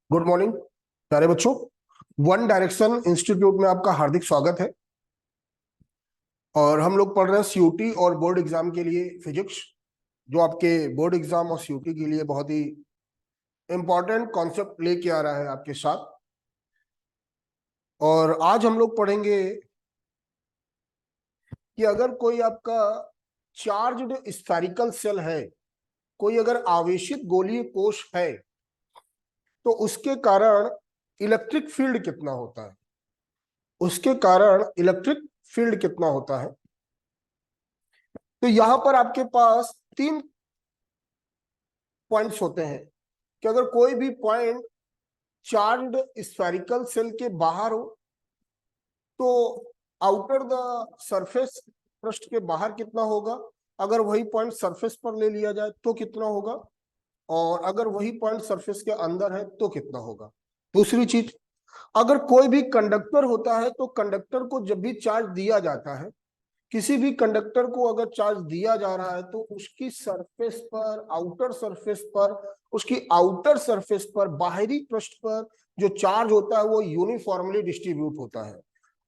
Good morning प्यारे बच्चों। One direction institute में आपका हार्दिक स्वागत है। और हम लोग पढ़ रहे हैं सीयूटी और बोर्ड एग्जाम के लिए फिजिक्स, जो आपके बोर्ड एग्जाम और सीयूटी के लिए बहुत ही इंपॉर्टेंट कॉन्सेप्ट लेके आ रहा है आपके साथ। और आज हम लोग पढ़ेंगे कि अगर कोई आपका चार्ज्ड स्फेरिकल सेल है, कोई अगर आवेशित गोलीय कोश है, तो उसके कारण इलेक्ट्रिक फील्ड कितना होता है। उसके कारण इलेक्ट्रिक फील्ड कितना होता है। तो यहां पर आपके पास तीन पॉइंट्स होते हैं कि अगर कोई भी पॉइंट चार्ज्ड स्फेरिकल सेल के बाहर हो तो आउटर द सरफेस, पृष्ठ के बाहर कितना होगा। अगर वही पॉइंट सरफेस पर ले लिया जाए तो कितना होगा, और अगर वही पॉइंट सरफेस के अंदर है तो कितना होगा। दूसरी चीज, अगर कोई भी कंडक्टर होता है तो कंडक्टर को जब भी चार्ज दिया जाता है, किसी भी कंडक्टर को अगर चार्ज दिया जा रहा है तो उसकी सरफेस पर, आउटर सरफेस पर, उसकी आउटर सरफेस पर, बाहरी पृष्ठ पर जो चार्ज होता है वो यूनिफॉर्मली डिस्ट्रीब्यूट होता है।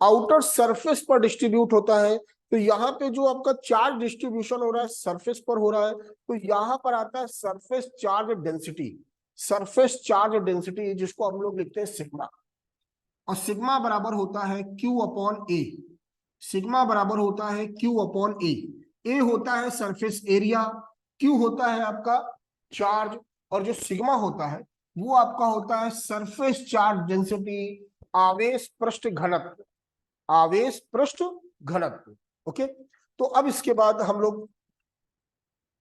आउटर सरफेस पर डिस्ट्रीब्यूट होता है, तो यहाँ पे जो आपका चार्ज डिस्ट्रीब्यूशन हो रहा है सरफेस पर हो रहा है, तो यहाँ पर आता है surface charge density. Surface charge density जिसको हम लोग लिखते हैं सिग्मा, और सिग्मा बराबर होता है क्यू अपॉन ए। सिग्मा बराबर होता है क्यू अपॉन ए। ए होता है सरफेस एरिया, क्यू होता है आपका चार्ज, और जो सिग्मा होता है वो आपका होता है सरफेस चार्ज डेंसिटी, आवेश पृष्ठ घनत्व। आवेश पृष्ठ घनत्व। ओके, तो अब इसके बाद हम लोग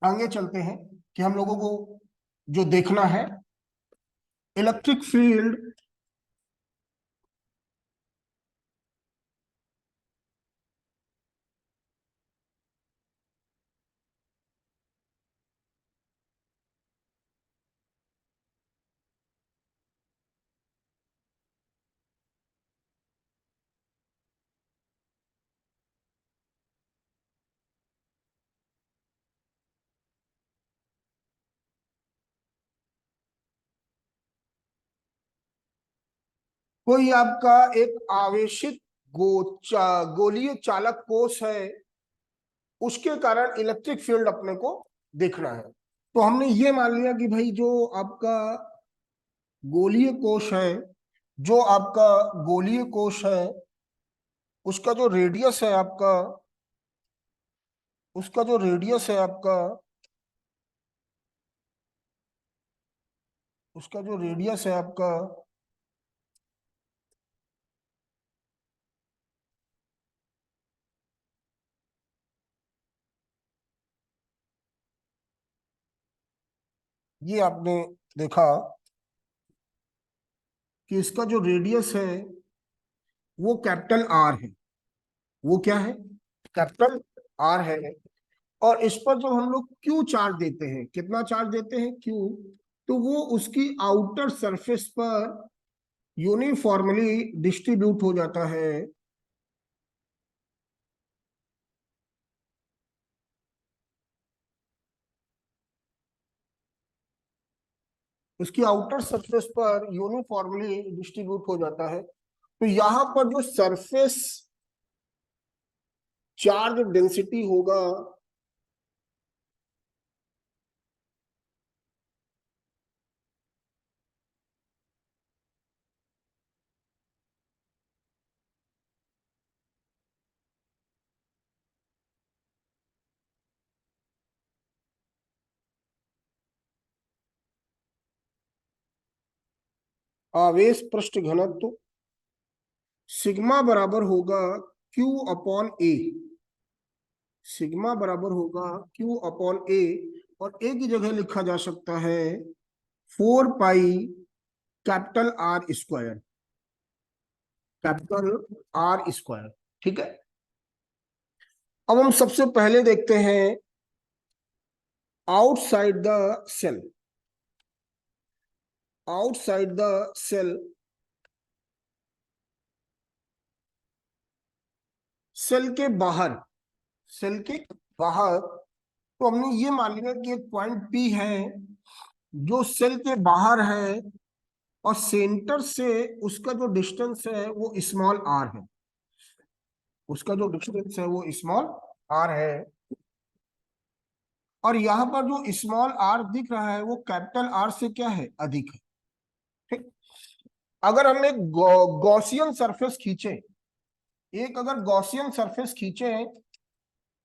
आगे चलते हैं कि हम लोगों को जो देखना है इलेक्ट्रिक फील्ड। कोई आपका एक आवेशित गोलीय चालक कोष है, उसके कारण इलेक्ट्रिक फील्ड अपने को देखना है। तो हमने ये मान लिया कि भाई जो आपका गोलीय कोश है, जो आपका गोलीय कोश है उसका जो रेडियस है आपका, उसका जो रेडियस है आपका, उसका जो रेडियस है आपका, ये आपने देखा कि इसका जो रेडियस है वो कैपिटल आर है। वो क्या है? कैपिटल आर है। और इस पर जब हम लोग क्यू चार्ज देते हैं, कितना चार्ज देते हैं? क्यू। तो वो उसकी आउटर सरफेस पर यूनिफॉर्मली डिस्ट्रीब्यूट हो जाता है। उसकी आउटर सरफेस पर यूनिफॉर्मली डिस्ट्रीब्यूट हो जाता है। तो यहां पर जो सरफेस चार्ज डेंसिटी होगा, आवेश पृष्ठ घनत्व सिग्मा बराबर होगा क्यू अपॉन ए। सिग्मा बराबर होगा क्यू अपॉन ए, और ए की जगह लिखा जा सकता है 4 pi capital R square. Capital R square. ठीक है। अब हम सबसे पहले देखते हैं outside the cell. Outside the cell, cell के बाहर, सेल के बाहर, तो हमने ये मान लिया कि एक पॉइंट पी है जो सेल के बाहर है, और सेंटर से उसका जो डिस्टेंस है वो स्मॉल आर है, उसका जो डिस्टेंस है वो स्मॉल आर है। और यहां पर जो स्मॉल आर दिख रहा है वो कैपिटल आर से क्या है, अधिक है। ठीक। अगर हम एक गॉसियन सरफेस खींचे, एक अगर गॉसियन सरफेस खींचे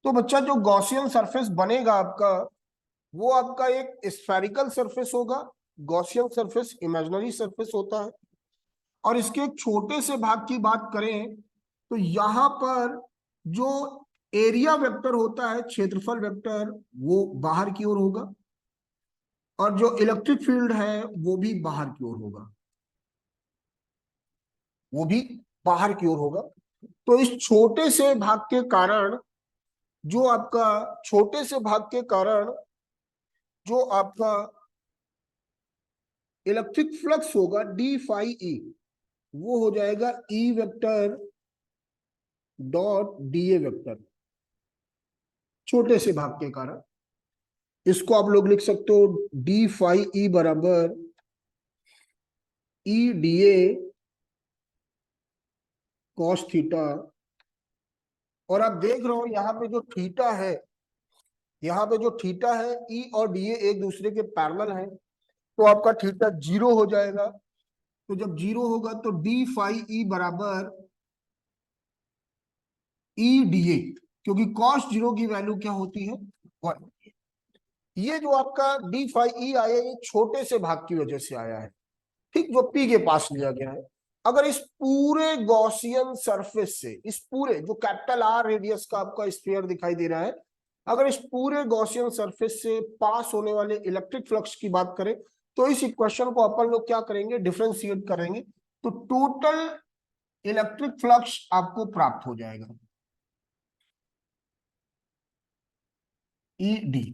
तो बच्चा जो गॉसियन सरफेस बनेगा आपका, वो आपका एक स्फेरिकल सरफेस होगा। गॉसियन सरफेस इमेजिनरी सरफेस होता है। और इसके एक छोटे से भाग की बात करें तो यहां पर जो एरिया वेक्टर होता है, क्षेत्रफल वेक्टर, वो बाहर की ओर होगा। और जो इलेक्ट्रिक फील्ड है वो भी बाहर की ओर होगा, वो भी बाहर की ओर होगा। तो इस छोटे से भाग के कारण, जो आपका छोटे से भाग के कारण जो आपका इलेक्ट्रिक फ्लक्स होगा डी फाई ई, वो हो जाएगा E vector dot D A vector, छोटे से भाग के कारण। इसको आप लोग लिख सकते हो डी फाई ई बराबर E D A cos theta. और आप देख रहे हो यहाँ पे जो थीटा है, यहाँ पे जो थीटा है, ई और डी ए एक दूसरे के पैरेलल है, तो आपका थीटा 0 हो जाएगा। तो जब 0 होगा तो डी फाई ई बराबर ई डी ए, क्योंकि कॉस 0 की वैल्यू क्या होती है, 1। ये जो आपका डी फाई ई आया, ये छोटे से भाग की वजह से आया है, ठीक, जो पी के पास लिया गया है। अगर इस पूरे गॉसियन सरफेस से, इस पूरे जो कैपिटल आर रेडियस का आपका स्फीयर दिखाई दे रहा है, अगर इस पूरे गॉसियन सरफेस से पास होने वाले इलेक्ट्रिक फ्लक्स की बात करें, तो इस इक्वेशन को अपन लोग क्या करेंगे, डिफरेंशिएट करेंगे, तो टोटल इलेक्ट्रिक फ्लक्स आपको प्राप्त हो जाएगा, ई डी।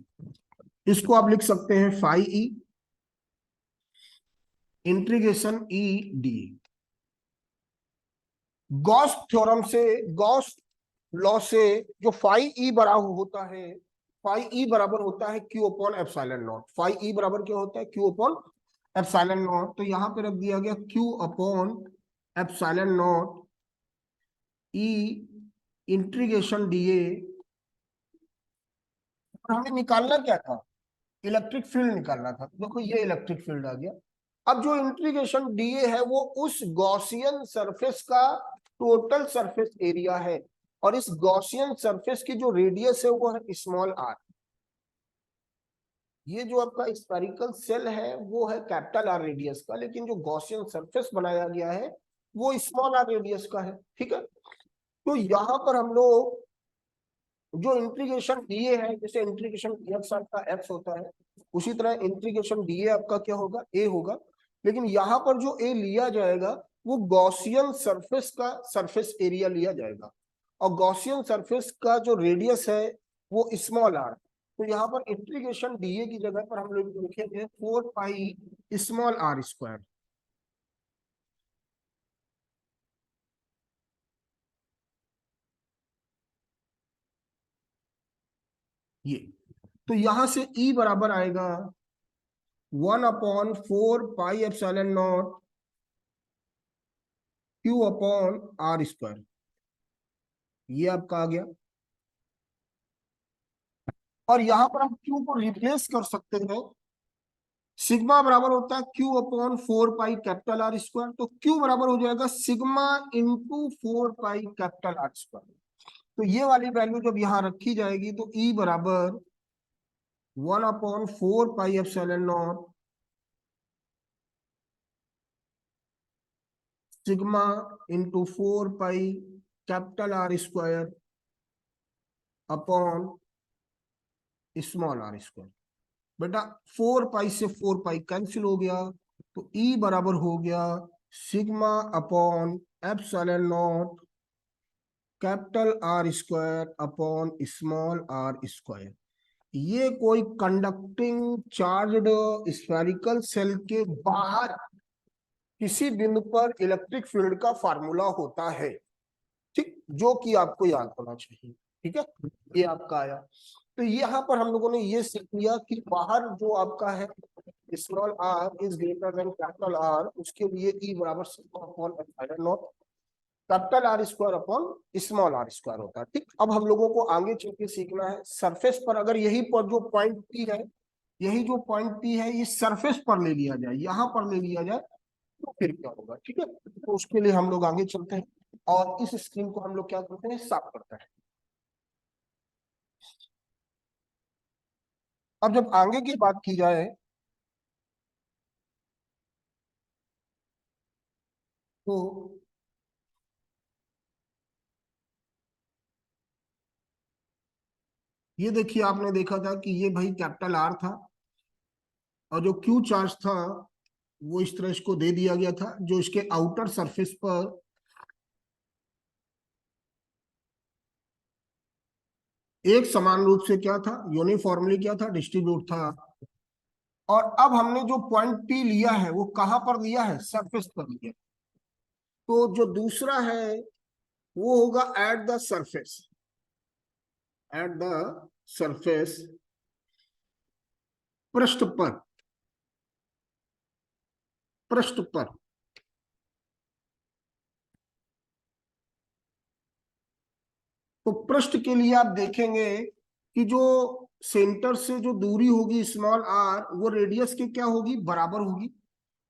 इसको आप लिख सकते हैं phi E integration E D. Gauss theorem से, गॉस लॉ से, जो फाई ई बराबर होता है, फाई ई बराबर होता है Q upon epsilon naught. Phi E बराबर क्या होता है, क्यू अपॉन एप्सिलॉन नॉट। तो यहां पे रख दिया गया Q upon epsilon not E integration DA. हमें निकालना क्या था, इलेक्ट्रिक फील्ड निकालना था। देखो ये इलेक्ट्रिक फील्ड आ गया। अब जो इंटीग्रेशन डीए है वो उस गॉसियन सरफेस का टोटल सरफेस एरिया है, और इस गॉसियन सरफेस की जो रेडियस है वो है स्मॉल आर। ये जो आपका स्फेरिकल सेल है वो है कैपिटल आर रेडियस का, लेकिन जो गॉसियन सरफेस बनाया गया है वो स्मॉल आर रेडियस का है। ठीक है। तो यहां पर हम लोग जो इंटीग्रेशन डीए है, जैसे इंटीग्रेशन एक्स आपका एक्स होता है, उसी तरह इंटीग्रेशन डीए आपका क्या होगा, ए होगा। लेकिन यहाँ पर जो ए लिया जाएगा वो गॉसियन सरफेस का सरफेस एरिया लिया जाएगा, और गॉसियन सरफेस का जो रेडियस है वो स्मॉल आर। तो यहाँ पर इंटीग्रेशन डीए की जगह पर हम लोग लिखेंगे 4 पाई स्मॉल आर स्क्वायर। ये तो यहां से ई बराबर आएगा 1/4 pi epsilon naught Q upon R square. ये आपका आ गया। और यहां पर हम क्यू को रिप्लेस कर सकते हैं। सिग्मा बराबर होता है Q upon 4 pi capital R square, तो क्यू बराबर हो जाएगा sigma into 4 pi capital R square. तो ये वाली वैल्यू जब यहां रखी जाएगी तो ई बराबर 1/4 pi epsilon naught sigma into 4 pi capital R square upon small R square. बेटा 4 पाई से 4 पाई कैंसिल हो गया, तो ई बराबर हो गया sigma upon epsilon naught capital R square upon small R square. ये कोई कंडक्टिंग चार्ज्ड स्फेरिकल सेल के बाहर किसी बिंदु पर इलेक्ट्रिक फील्ड का फार्मूला होता है, ठीक, जो कि आपको याद होना चाहिए। ठीक है, ये आपका आया। तो यहाँ पर हम लोगों ने ये सीख लिया कि बाहर जो आपका है small R is greater than capital R, उसके लिए ई बराबर sigma upon epsilon naught capital R square upon small R square होता है। ठीक, अब हम लोगों को आगे चल के सीखना है सरफेस पर अगर यही पर जो पॉइंट पी है, यही जो पॉइंट पी है ये सरफेस पर ले लिया जाए, यहां पर ले लिया जाए तो फिर क्या होगा। ठीक है, तो उसके लिए हम लोग आगे चलते हैं और इस स्क्रीन को हम लोग क्या करते हैं, साफ करते हैं। अब जब आगे की बात की जाए तो ये देखिए, आपने देखा था कि ये भाई कैपिटल आर था और जो क्यू चार्ज था वो इस तरह इसको दे दिया गया था, जो इसके आउटर सरफेस पर एक समान रूप से क्या था, यूनिफॉर्मली क्या था, डिस्ट्रीब्यूट था। और अब हमने जो पॉइंट पी लिया है वो कहां पर लिया है, सरफेस पर लिया। तो जो दूसरा है वो होगा at the surface, at the surface, पृष्ठ पर, पृष्ठ पर। तो पृष्ठ के लिए आप देखेंगे कि जो सेंटर से जो दूरी होगी स्मॉल आर वो रेडियस के क्या होगी, बराबर होगी।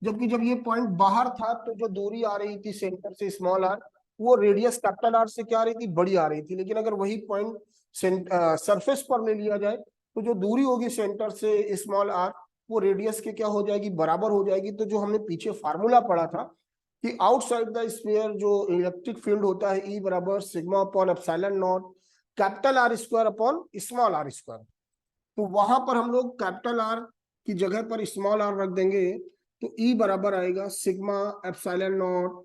जबकि जब ये पॉइंट बाहर था तो जो दूरी आ रही थी सेंटर से स्मॉल आर वो रेडियस कैपिटल आर से क्या आ रही थी, बड़ी आ रही थी। लेकिन अगर वही पॉइंट सरफेस पर ले लिया जाए तो जो दूरी होगी सेंटर से स्मॉल आर वो रेडियस के क्या हो जाएगी, बराबर हो जाएगी। तो जो हमने पीछे फार्मूला पढ़ा था कि आउटसाइड द स्फीयर जो इलेक्ट्रिक फील्ड होता है ई बराबर sigma upon epsilon naught capital R square upon small R square, तो वहां पर हम लोग कैपिटल आर की जगह पर स्मॉल आर रख देंगे तो ई बराबर आएगा सिग्मा एप्सिलॉन नॉट,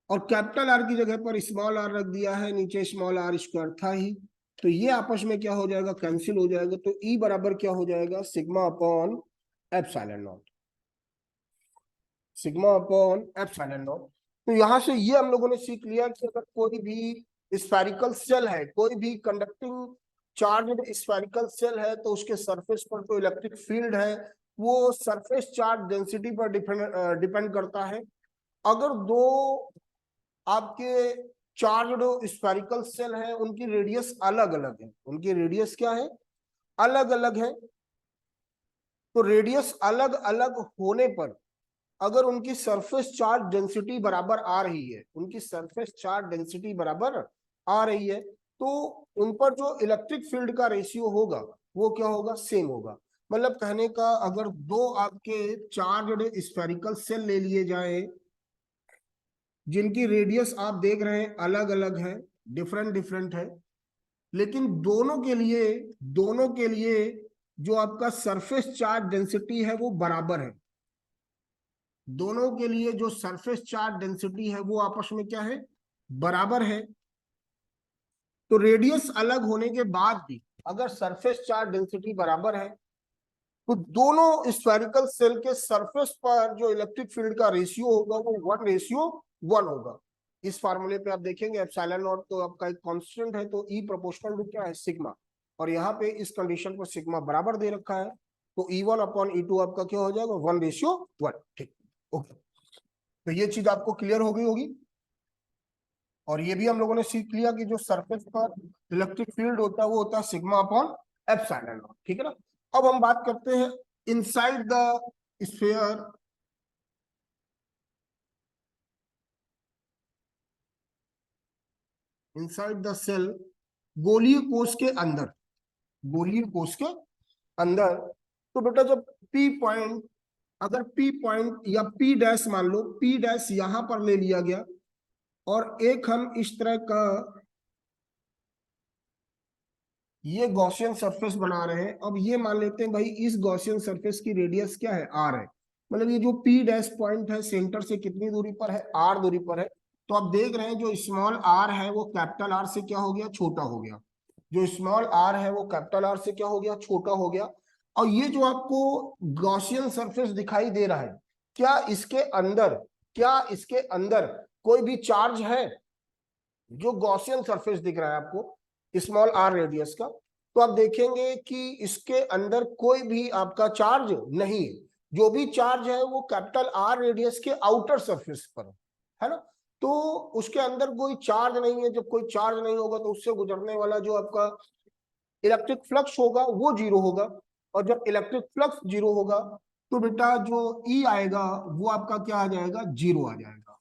और कैपिटल आर की जगह पर स्मॉल आर रख दिया है, नीचे स्मॉल आर स्क्वायर था ही, तो ये आपस में क्या हो जाएगा, कैंसिल हो जाएगा। तो ई बराबर क्या हो जाएगा, sigma upon epsilon naught, sigma upon epsilon not. तो यहां से ये हम लोगों ने सीख लिया कि अगर कोई भी स्फेरिकल सेल है, कोई भी कंडक्टिंग चार्ज स्फेरिकल सेल है, तो उसके सरफेस पर जो इलेक्ट्रिक फील्ड है वो सरफेस चार्ज डेंसिटी पर डिपेंड करता है। अगर दो आपके चार्ज स्फेरिकल सेल है उनकी रेडियस अलग अलग है, उनकी रेडियस क्या है, अलग अलग है, तो रेडियस अलग अलग होने पर अगर उनकी सरफेस चार्ज डेंसिटी बराबर आ रही है, उनकी सरफेस चार्ज डेंसिटी बराबर आ रही है, तो उन पर जो इलेक्ट्रिक फील्ड का रेशियो होगा वो क्या होगा, सेम होगा। मतलब कहने का, अगर दो आपके चार्ज स्फेरिकल सेल ले लिए जाए जिनकी रेडियस आप देख रहे हैं अलग अलग है, डिफरेंट डिफरेंट है, लेकिन दोनों के लिए जो आपका सरफेस चार्ज डेंसिटी है वो बराबर है। दोनों के लिए जो सरफेस चार्ज डेंसिटी है वो आपस में क्या है, बराबर है। तो रेडियस अलग होने के बाद भी अगर सरफेस चार्ज डेंसिटी बराबर है तो दोनों स्फेरिकल सेल के सरफेस पर जो इलेक्ट्रिक फील्ड का रेशियो होगा वो 1:1 होगा। इस फार्मूले पे आप देखेंगे एप्सिलॉन नॉट तो आपका एक कांस्टेंट है, तो ई प्रोपोर्शनल टू क्या है, सिग्मा, और यहाँ पे इस कंडीशन पर सिग्मा बराबर दे रखा है, तो E1/E2 आपका क्या हो जाएगा, 1:1। ठीक, ओके। तो ये चीज आपको क्लियर हो गई होगी। और ये भी हम लोगों ने सीख लिया कि जो सरफेस पर इलेक्ट्रिक फील्ड होता है वो होता है सिग्मा अपॉन एप्सिलॉन नॉट। ठीक है ना। अब हम बात करते हैं inside the sphere, inside the cell, गोलीय कोश के अंदर, गोलीय कोश के अंदर। तो बेटा जब पी पॉइंट, अगर पी पॉइंट या पी डैश मान लो, पी डैश यहां पर ले लिया गया और एक हम इस तरह का ये गॉसियन सरफेस बना रहे हैं। अब ये मान लेते हैं भाई इस गॉसियन सरफेस की रेडियस क्या है, आर है। मतलब ये जो पी डैश पॉइंट है सेंटर से कितनी दूरी पर है, आर दूरी पर है। तो आप देख रहे हैं जो स्मॉल आर है वो कैपिटल आर से क्या हो गया, छोटा हो गया। जो स्मॉल आर है वो कैपिटल आर से क्या हो गया, छोटा हो गया। और ये जो आपको गॉसियन सरफेस दिखाई दे रहा है, क्या इसके अंदर, क्या इसके अंदर कोई भी चार्ज है, जो गॉसियन सरफेस दिख रहा है आपको स्मॉल आर रेडियस का, तो आप देखेंगे कि इसके अंदर कोई भी आपका चार्ज नहीं है। जो भी चार्ज है वो कैपिटल आर रेडियस के आउटर सरफेस पर है ना। तो उसके अंदर कोई चार्ज नहीं है। जब कोई चार्ज नहीं होगा तो उससे गुजरने वाला जो आपका इलेक्ट्रिक फ्लक्स होगा वो जीरो होगा। और जब इलेक्ट्रिक फ्लक्स जीरो होगा तो बेटा जो ई आएगा वो आपका क्या आ जाएगा, जीरो आ जाएगा।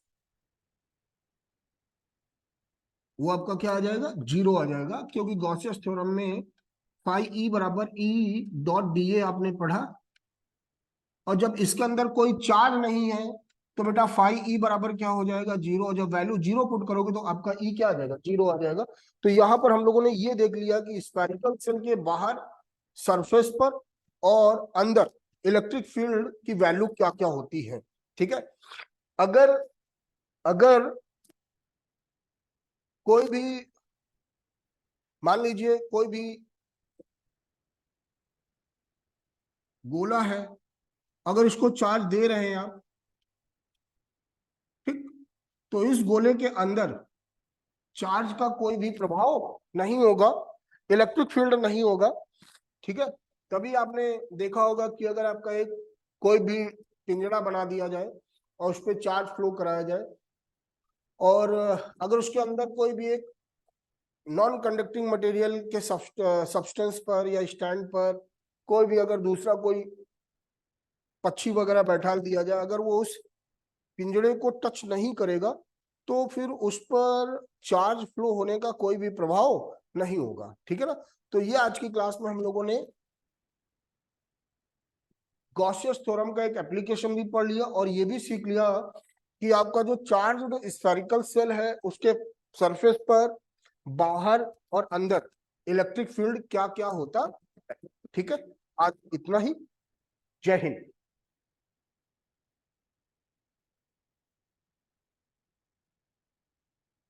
वो आपका क्या आ जाएगा, जीरो आ जाएगा, क्योंकि गॉसियस थ्योरम में फाई ई बराबर ई डॉट डी ए आपने पढ़ा। और जब इसके अंदर कोई चार्ज नहीं है तो बेटा फाई ई बराबर क्या हो जाएगा, जीरो। और जब वैल्यू जीरो पुट करोगे तो आपका ई क्या आ जाएगा, जीरो आ जाएगा। तो यहां पर हम लोगों ने ये देख लिया कि स्फेरिकल सेल के बाहर सरफेस पर और अंदर इलेक्ट्रिक फील्ड की वैल्यू क्या क्या होती है। ठीक है। अगर अगर कोई भी, मान लीजिए कोई भी गोला है, अगर इसको चार्ज दे रहे हैं आप, ठीक, तो इस गोले के अंदर चार्ज का कोई भी प्रभाव नहीं होगा, इलेक्ट्रिक फील्ड नहीं होगा। ठीक है। तभी आपने देखा होगा कि अगर आपका एक कोई भी पिंजरा बना दिया जाए और उस पर चार्ज फ्लो कराया जाए, और अगर उसके अंदर कोई भी एक नॉन कंडक्टिंग मटेरियल के सब्सटेंस पर या स्टैंड पर कोई भी अगर दूसरा कोई पक्षी वगैरह बैठा दिया जाए, अगर वो उस पिंजरे को टच नहीं करेगा तो फिर उस पर चार्ज फ्लो होने का कोई भी प्रभाव नहीं होगा। ठीक है ना। तो ये आज की क्लास में हम लोगों ने गॉसियस थ्योरम का एक एप्लीकेशन भी पढ़ लिया और ये भी सीख लिया कि आपका जो चार्ज्ड स्फेरिकल सेल है उसके सरफेस पर बाहर और अंदर इलेक्ट्रिक फील्ड क्या क्या होता है। ठीक है। आज इतना ही। जय हिंद।